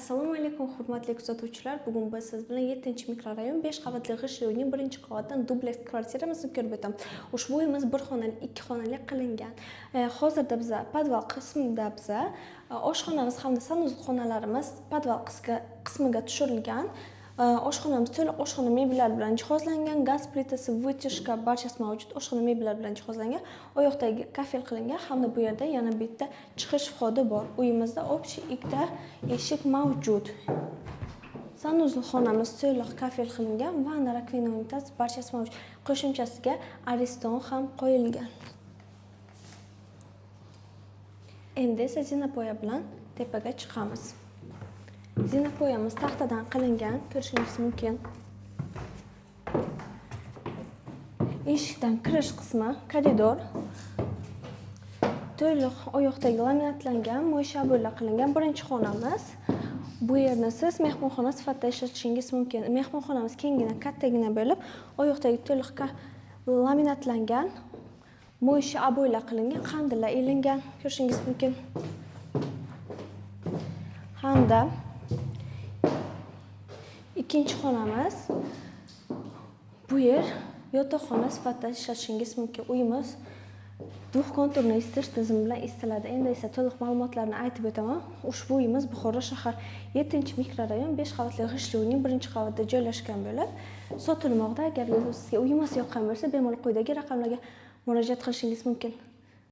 Assalomu alaykum hurmatli kuzatuvchilar. Bugun biz siz bilan 7-mikrorayon 5 qavatli g'ishtli uyning 1-qavatdan dubleks kvartiramizni ko'rib o'tamiz. Ushbu uyimiz 1 xonali, 2 xonali qilingan. Hozirda biz podval qismida oshxonamiz hamda sanuzel xonalarimiz podval qismiga tushirilgan. Oshxonamiz to'liq oshxona mebellari bilan jihozlangan, gaz plitasi, vytishka barchasi mavjud. Oshxona mebellari bilan jihozlangan. O yoqdagi kafel qilingan hamda bu yerda yana bitta chiqish vhodi bor. Uyimizda общий ikkita eshik mavjud. Sanuzel xonamiz to'liq kafel qilingan, vanna, rakvina, unitaz barchasi mavjud. Qo'shimchasiga ariston ham qo'yilgan. Endi esa zinapoya bilan tepaga chiqamiz. Zinapoyamiz taxtadan qilingan, ko'rishingiz mumkin. Eshikdan kirish qismi koridor. To'liq oyoqdagi laminatlangan, mo'yshabo'ylar qilingan birinchi xonamiz. Bu yerni siz mehmonxona sifatida ishlatishingiz mumkin. Mehmonxonamiz kengina, kattagina bo'lib, oyoqdagi to'liq laminatlangan, mo'yshabo'ylar qilingan, qandillar ilingan, ko'rishingiz mumkin. Hamda ikkinchi xonamiz. Bu yer yotoqxona sifatida ishlatishingiz mumkin. Uyimiz duh konturni isitish tizimi bilan isitiladi. Endi esa to'liq ma'lumotlarni aytib o'taman. Ushbu uyimiz Buxoro shahar 7-mikrorayon 5 qavatli g'ishtli uyning 1-qavatida joylashgan bo'lib, sotilmoqda. Agar sizga uyimiz yoqqan bo'lsa, bemalol quyidagi raqamlarga murojaat qilishingiz mumkin.